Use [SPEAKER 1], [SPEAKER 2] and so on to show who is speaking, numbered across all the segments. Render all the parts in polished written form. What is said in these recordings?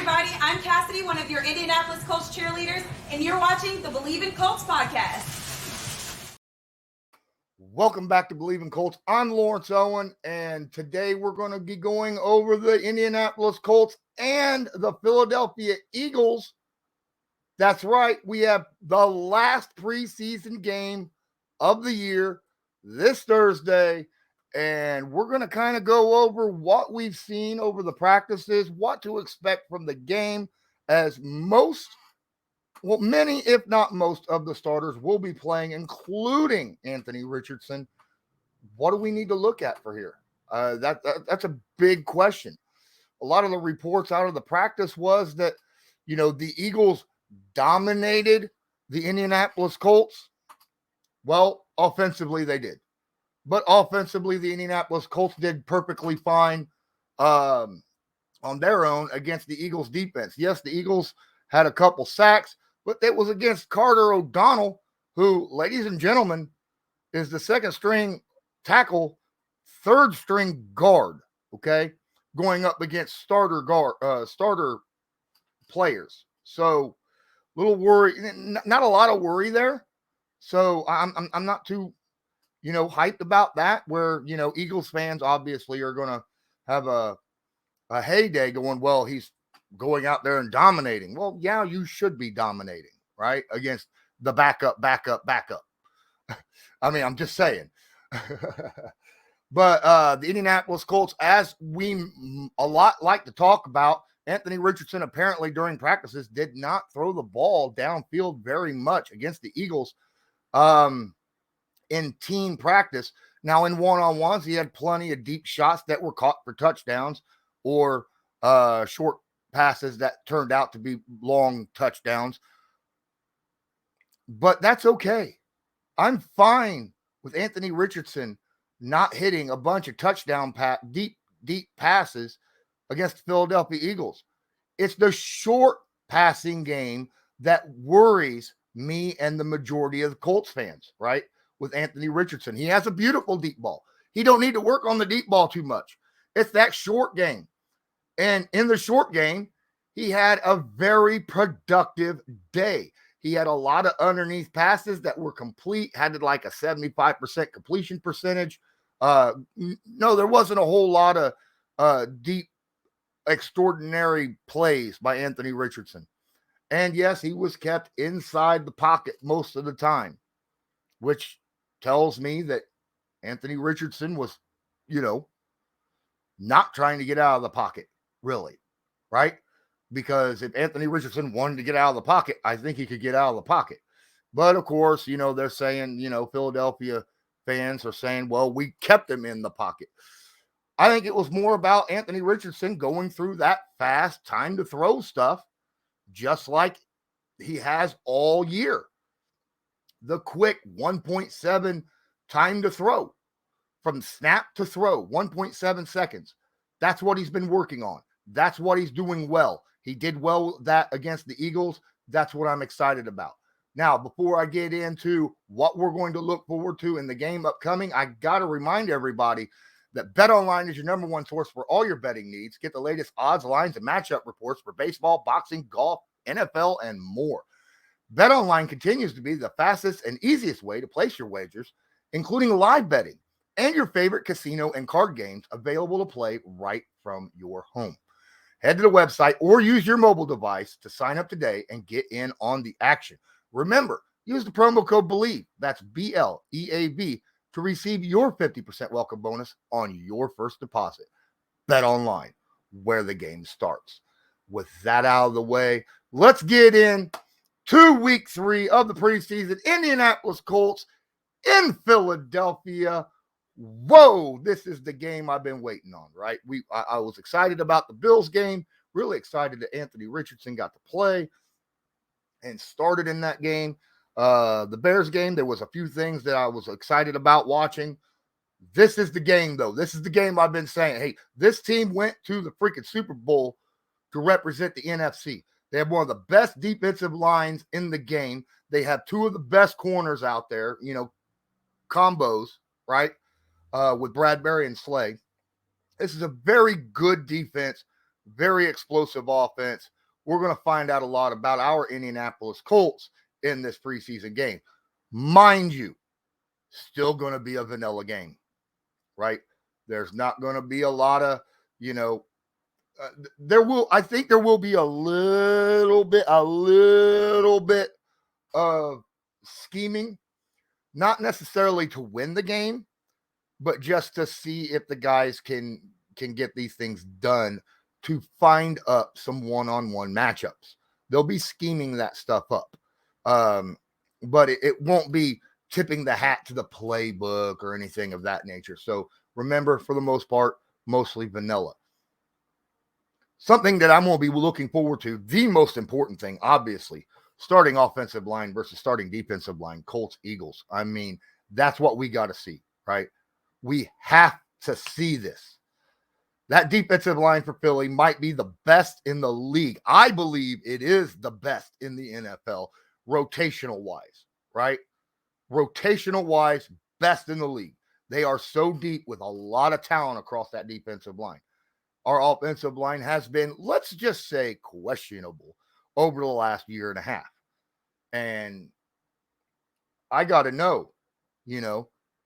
[SPEAKER 1] everybody. I'm Cassidy, one of your Indianapolis Colts cheerleaders, and you're watching the Believe in Colts podcast.
[SPEAKER 2] Welcome back to Believe in Colts. I'm Lawrence Owen, and today we're going to be going over the Indianapolis Colts and the Philadelphia Eagles. That's right. We have the last preseason game of the year this Thursday, and we're going to kind of go over what we've seen over the practices, what to expect from the game, as many, if not most, of the starters will be playing, including Anthony Richardson. What do we need to look at for here? That's a big question. A lot of the reports out of the practice was that, the Eagles dominated the Indianapolis Colts. Well, offensively, they did. But offensively, the Indianapolis Colts did perfectly fine on their own against the Eagles' defense. Yes, the Eagles had a couple sacks, but it was against Carter O'Donnell, who, ladies and gentlemen, is the second-string tackle, third-string guard, okay, going up against starter players. So, little worry, not a lot of worry there. So I'm not too, hyped about that, where, Eagles fans obviously are going to have a heyday going, well, he's going out there and dominating. Well, yeah, you should be dominating, right? Against the backup. I mean, I'm just saying. But the Indianapolis Colts, as we a lot like to talk about, Anthony Richardson apparently during practices did not throw the ball downfield very much against the Eagles in team practice. Now, in one-on-ones, he had plenty of deep shots that were caught for touchdowns or short passes that turned out to be long touchdowns. But that's okay. I'm fine with Anthony Richardson not hitting a bunch of touchdown deep passes against the Philadelphia Eagles. It's the short passing game that worries me and the majority of the Colts fans, right? With Anthony Richardson. He has a beautiful deep ball. He don't need to work on the deep ball too much. It's that short game. And in the short game, he had a very productive day. He had a lot of underneath passes that were complete, had like a 75% completion percentage. No, there wasn't a whole lot of deep, extraordinary plays by Anthony Richardson. And yes, he was kept inside the pocket most of the time, which tells me that Anthony Richardson was, not trying to get out of the pocket, really, right? Because if Anthony Richardson wanted to get out of the pocket, I think he could get out of the pocket. But of course, they're saying, Philadelphia fans are saying, well, we kept him in the pocket. I think it was more about Anthony Richardson going through that fast time to throw stuff, just like he has all year. The quick 1.7 time to throw, from snap to throw, 1.7 seconds. That's what he's been working on. That's what he's doing well. He did well with that against the Eagles. That's what I'm excited about. Now, before I get into what we're going to look forward to in the game upcoming, I got to remind everybody that BetOnline is your number one source for all your betting needs. Get the latest odds, lines, and matchup reports for baseball, boxing, golf, NFL, and more. BetOnline continues to be the fastest and easiest way to place your wagers, including live betting and your favorite casino and card games available to play right from your home. Head to the website or use your mobile device to sign up today and get in on the action. Remember, use the promo code BELIEVE, that's BLEAV, to receive your 50% welcome bonus on your first deposit. BetOnline, where the game starts. With that out of the way, let's get in to week 3 of the preseason. Indianapolis Colts in Philadelphia. Whoa, this is the game I've been waiting on, right? I was excited about the Bills game, really excited that Anthony Richardson got to play and started in that game. The Bears game, there was a few things that I was excited about watching. This is the game, though. This is the game I've been saying. Hey, this team went to the freaking Super Bowl to represent the NFC. They have one of the best defensive lines in the game. They have two of the best corners out there, combos, right? With Bradbury and Slay. This is a very good defense, very explosive offense. we're going to find out a lot about our Indianapolis Colts in this preseason game. Mind you, still going to be a vanilla game, right? There's not going to be a lot of, I think there will be a little bit of scheming, not necessarily to win the game, but just to see if the guys can get these things done to find up some one-on-one matchups. They'll be scheming that stuff up. But it won't be tipping the hat to the playbook or anything of that nature. So remember, for the most part, mostly vanilla. Something that I'm going to be looking forward to, the most important thing, obviously, starting offensive line versus starting defensive line, Colts, Eagles. I mean, that's what we got to see, right? We have to see this. That defensive line for Philly might be the best in the league. I believe it is the best in the NFL, rotational wise, right? Rotational wise, best in the league. They are so deep with a lot of talent across that defensive line. Our offensive line has been, let's just say, questionable over the last year and a half. And I got to know,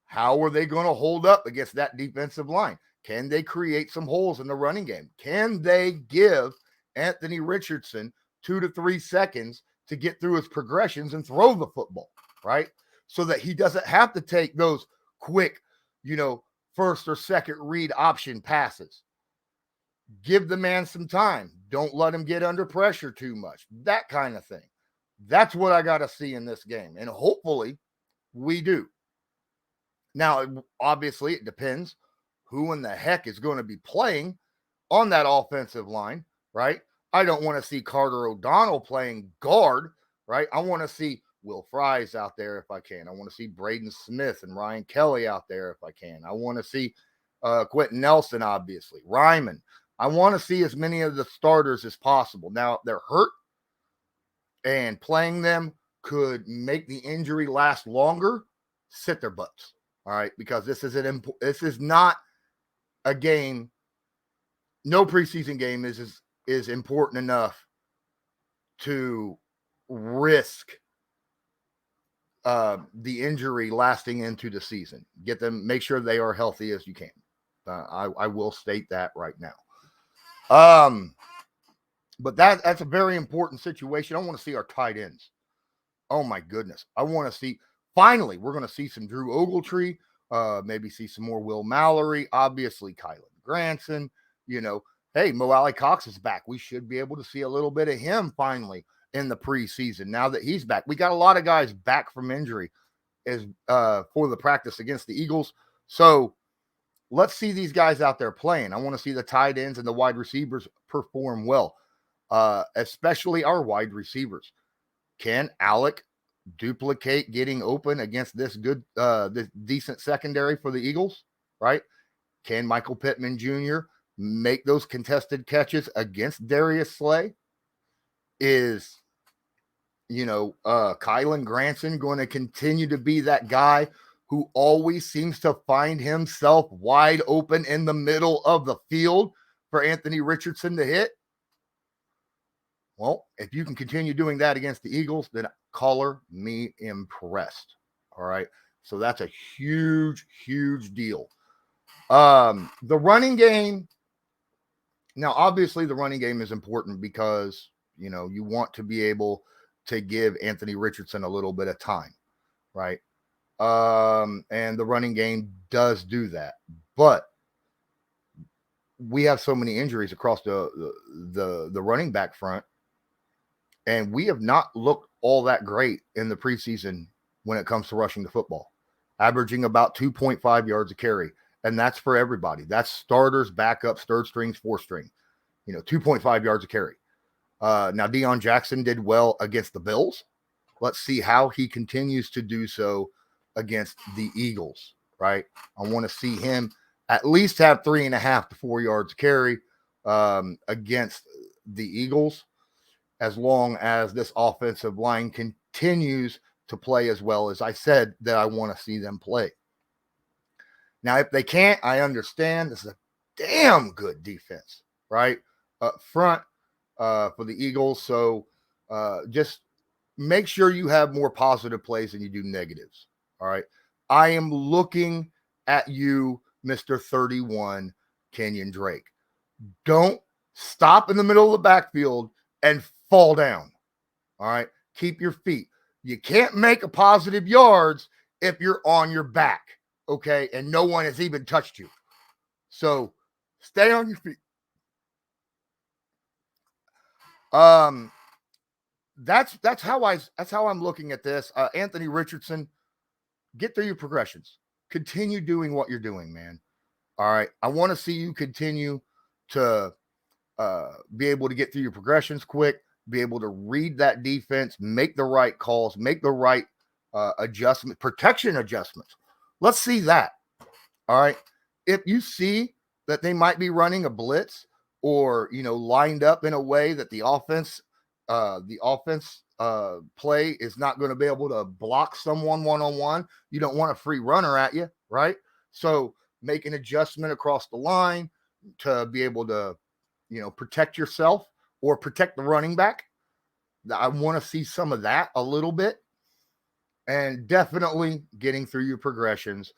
[SPEAKER 2] how are they going to hold up against that defensive line? Can they create some holes in the running game? Can they give Anthony Richardson 2 to 3 seconds to get through his progressions and throw the football, right? So that he doesn't have to take those quick, first or second read option passes. Give the man some time. Don't let him get under pressure too much. That kind of thing. That's what I got to see in this game. And hopefully we do. Now, obviously, it depends who in the heck is going to be playing on that offensive line, right? I don't want to see Carter O'Donnell playing guard, right? I want to see Will Fries out there if I can. I want to see Braden Smith and Ryan Kelly out there if I can. I want to see Quentin Nelson, obviously. Ryman. I want to see as many of the starters as possible. Now, if they're hurt and playing them could make the injury last longer, sit their butts, all right? Because this is not a game. No preseason game is important enough to risk the injury lasting into the season. Get them, make sure they are healthy as you can. I will state that right now. But that's a very important situation. I want to see our tight ends. Oh my goodness. I want to see, finally, we're going to see some Drew Ogletree, maybe see some more Will Mallory, obviously Kylan Granson, hey, Mo Alley Cox is back. We should be able to see a little bit of him finally in the preseason now that he's back. We got a lot of guys back from injury for the practice against the Eagles. So let's see these guys out there playing. I want to see the tight ends and the wide receivers perform well, especially our wide receivers. Can Alec duplicate getting open against this decent secondary for the Eagles, right? Can Michael Pittman Jr. make those contested catches against Darius Slay? Is, Kylan Granson going to continue to be that guy who always seems to find himself wide open in the middle of the field for Anthony Richardson to hit? Well, if you can continue doing that against the Eagles, then color me impressed. All right. So that's a huge, huge deal. The running game. Now, obviously, the running game is important because, you want to be able to give Anthony Richardson a little bit of time, right? And the running game does do that. But we have so many injuries across the running back front. And we have not looked all that great in the preseason when it comes to rushing the football, averaging about 2.5 yards a carry. And that's for everybody. That's starters, backups, third strings, fourth string, 2.5 yards a carry. Now, Deion Jackson did well against the Bills. Let's see how he continues to do so against the Eagles, right? I want to see him at least have 3.5 to 4 yards a carry against the Eagles, as long as this offensive line continues to play as well as I said that I want to see them play. Now, if they can't, I understand. This is a damn good defense, right? Up front, for the Eagles. So just make sure you have more positive plays than you do negatives. All right. I am looking at you, Mr. 31, Kenyon Drake. Don't stop in the middle of the backfield and fall down. All right. Keep your feet. You can't make a positive yards if you're on your back. Okay. And no one has even touched you. So stay on your feet. That's how I'm looking at this. Anthony Richardson, get through your progressions. Continue doing what you're doing, man. All right. I want to see you continue to be able to get through your progressions quick, be able to read that defense, make the right calls, make the right adjustment, protection adjustments. Let's see that. All right. If you see that they might be running a blitz or, lined up in a way that the offense play is not going to be able to block someone one-on-one, you don't want a free runner at you, right? So make an adjustment across the line to be able to, protect yourself or protect the running back. I want to see some of that a little bit, and definitely getting through your progressions.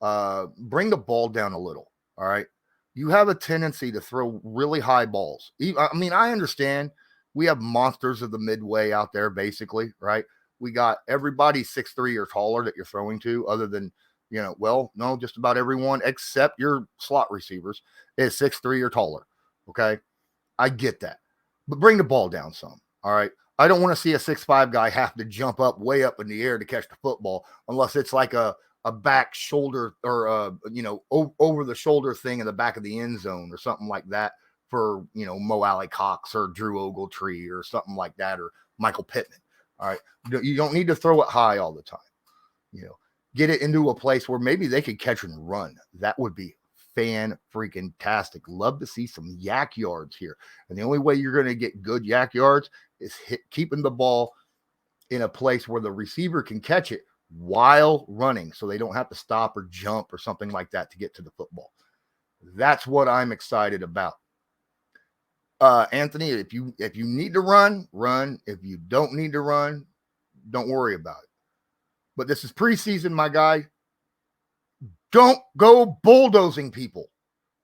[SPEAKER 2] Bring the ball down a little. All right. You have a tendency to throw really high balls. I mean, I understand we have monsters of the midway out there, basically, right? We got everybody 6'3" or taller that you're throwing to, other than, no, just about everyone except your slot receivers is 6'3" or taller. Okay. I get that. But bring the ball down some. All right. I don't want to see a 6'5" guy have to jump up way up in the air to catch the football unless it's like a back shoulder or over the shoulder thing in the back of the end zone or something like that for Mo Alley Cox or Drew Ogletree or something like that, or Michael Pittman. All right. You don't need to throw it high all the time. Get it into a place where maybe they could catch and run. That would be fan-freaking-tastic. Love to see some yak yards here. And the only way you're going to get good yak yards is keeping the ball in a place where the receiver can catch it while running, so they don't have to stop or jump or something like that to get to the football. That's what I'm excited about. Anthony, if you need to run. If you don't need to run, don't worry about it. But this is preseason, my guy. Don't go bulldozing people,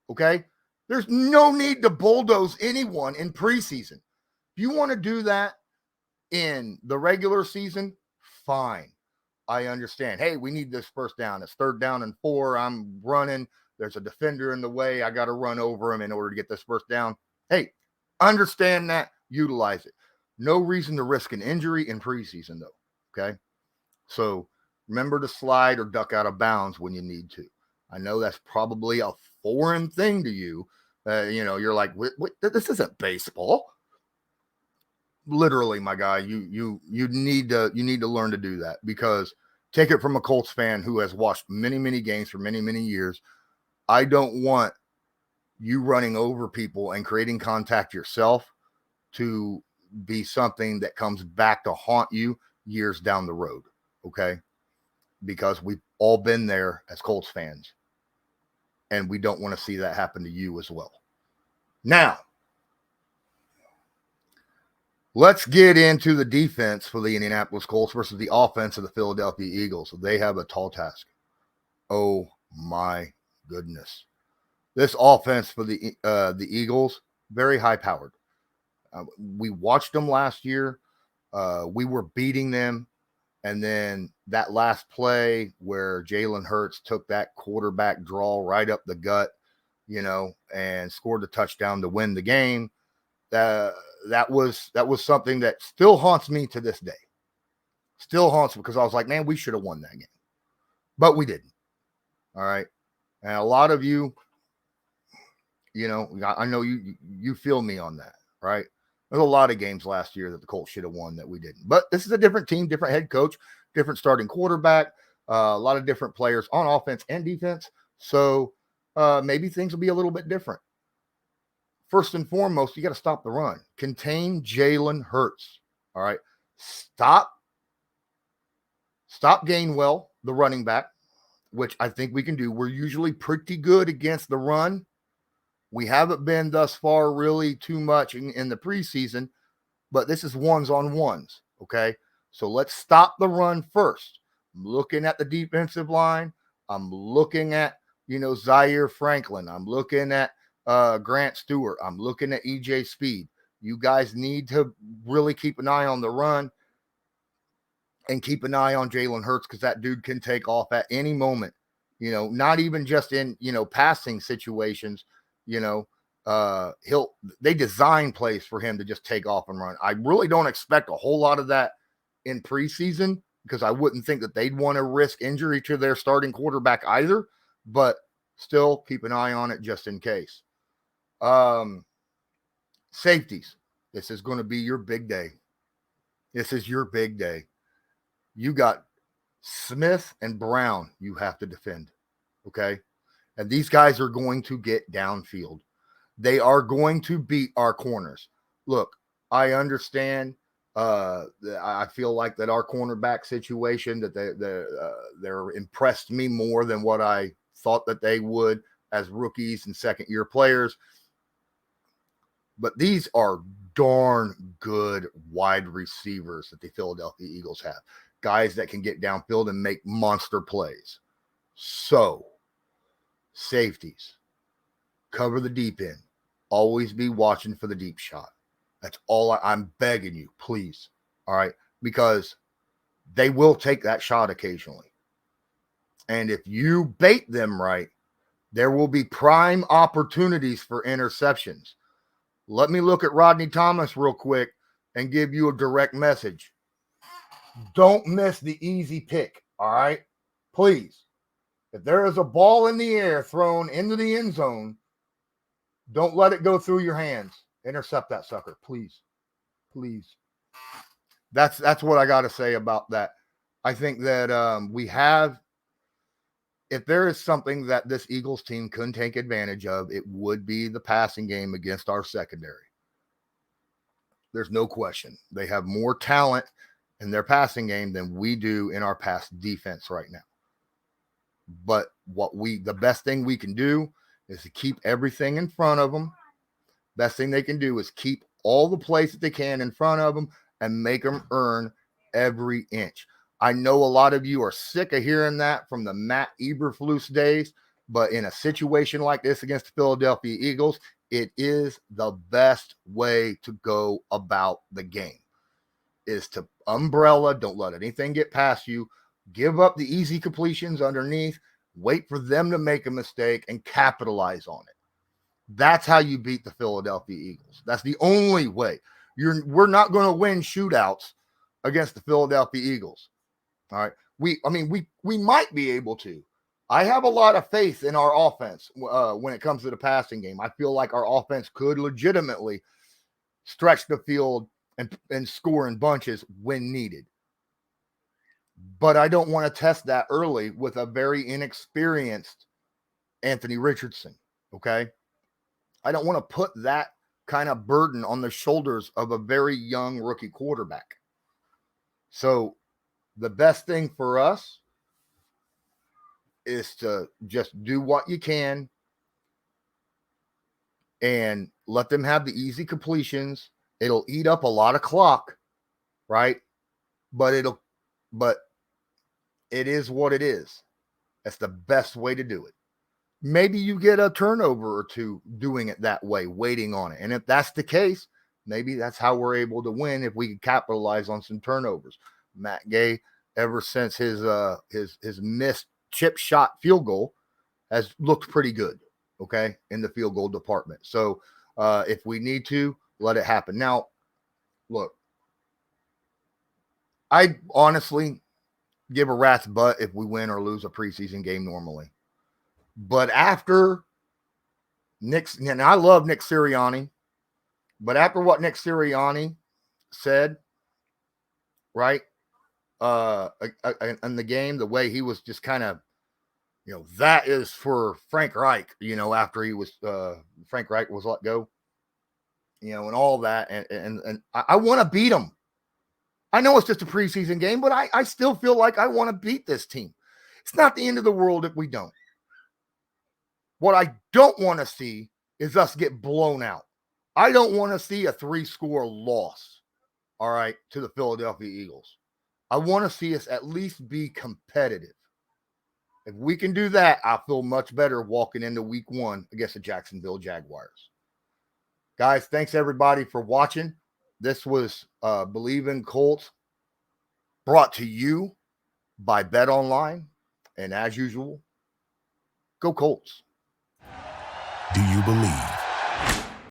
[SPEAKER 2] okay? There's no need to bulldoze anyone in preseason. If you want to do that in the regular season, fine. I understand. Hey, we need this first down. It's 3rd down and 4. I'm running. There's a defender in the way. I got to run over him in order to get this first down. Hey, understand that. Utilize it. No reason to risk an injury in preseason, though, okay? So remember to slide or duck out of bounds when you need to. I know that's probably a foreign thing to you. You're like, what, this isn't baseball. Literally, my guy, you need to learn to do that, because take it from a Colts fan who has watched many, many games for many, many years. I don't want you running over people and creating contact yourself to be something that comes back to haunt you years down the road. Okay. Because we've all been there as Colts fans, and we don't want to see that happen to you as well. Now, let's get into the defense for the Indianapolis Colts versus the offense of the Philadelphia Eagles. They have a tall task. Oh my goodness. This offense for the Eagles, very high powered. We watched them last year. We were beating them. And then that last play where Jalen Hurts took that quarterback draw right up the gut, and scored the touchdown to win the game. That was something that still haunts me to this day. Still haunts me, because I was like, man, we should have won that game. But we didn't. All right. And a lot of you, I know you feel me on that, right? There's a lot of games last year that the Colts should have won that we didn't. But this is a different team, different head coach, different starting quarterback, a lot of different players on offense and defense. So maybe things will be a little bit different. First and foremost, you got to stop the run. Contain Jalen Hurts. All right. Stop Gainwell, the running back, which I think we can do. We're usually pretty good against the run We haven't been thus far really too much in the preseason, but this is ones on ones. Okay. So let's stop the run first. I'm looking at the defensive line. I'm looking at, Zaire Franklin. I'm looking at Grant Stewart. I'm looking at EJ Speed. You guys need to really keep an eye on the run and keep an eye on Jalen Hurts, because that dude can take off at any moment. Not even just in, passing situations, they design plays for him to just take off and run. I really don't expect a whole lot of that in preseason, because I wouldn't think that they'd want to risk injury to their starting quarterback either, but still keep an eye on it just in case. Safeties. This is going to be your big day. This is your big day. You got Smith and Brown you have to defend, okay? And these guys are going to get downfield. They are going to beat our corners. Look, I understand. I feel like that our cornerback situation, that they're impressed me more than what I thought that they would as rookies and second-year players. But these are darn good wide receivers that the Philadelphia Eagles have. Guys that can get downfield and make monster plays. So, safeties, cover the deep end. Always be watching for the deep shot. That's all I'm begging you, please. All right? Because they will take that shot occasionally. And if you bait them right, there will be prime opportunities for interceptions. Let me look at Rodney Thomas real quick and give you a direct message. Don't miss the easy pick, all right? Please. If there is a ball in the air thrown into the end zone, don't let it go through your hands. Intercept that sucker, please. Please. That's what I got to say about that. I think that we have, if there is something that this Eagles team couldn't take advantage of, it would be the passing game against our secondary. There's no question. They have more talent in their passing game than we do in our pass defense right now. But the best thing we can do is to keep everything in front of them. Best thing they can do is keep all the plays that they can in front of them and make them earn every inch. I know a lot of you are sick of hearing that from the Matt Eberflus days, but in a situation like this against the Philadelphia Eagles, it is the best way to go about the game. Is to umbrella, don't let anything get past you, give up the easy completions underneath, wait for them to make a mistake and capitalize on it. That's how you beat the Philadelphia Eagles. That's the only way. We're not going to win shootouts against the Philadelphia Eagles. All right. We might be able to. I have a lot of faith in our offense when it comes to the passing game. I feel like our offense could legitimately stretch the field and score in bunches when needed. But I don't want to test that early with a very inexperienced Anthony Richardson, okay? I don't want to put that kind of burden on the shoulders of a very young rookie quarterback. So the best thing for us is to just do what you can and let them have the easy completions. It'll eat up a lot of clock, right? But it is what it is. That's the best way to do it. Maybe you get a turnover or two doing it that way, waiting on it. And if that's the case, maybe that's how we're able to win, if we can capitalize on some turnovers. Matt Gay, ever since his missed chip shot field goal, has looked pretty good, okay, in the field goal department. So if we need to, let it happen. Now, look, I honestly give a rat's butt if we win or lose a preseason game normally. But after and I love Nick Sirianni, but after what Nick Sirianni said, right, in the game, the way he was just kind of, that is for Frank Reich, after he was, Frank Reich was let go, and all that. And I want to beat him. I know it's just a preseason game, but I still feel like I want to beat this team. It's not the end of the world if we don't. What I don't want to see is us get blown out. I don't want to see a 3-score loss, all right, to the Philadelphia Eagles. I want to see us at least be competitive. If we can do that, I feel much better walking into week 1 against the Jacksonville Jaguars. Guys, thanks everybody for watching. This was Believe in Colts, brought to you by Bet Online. And as usual, go Colts.
[SPEAKER 3] Do you believe?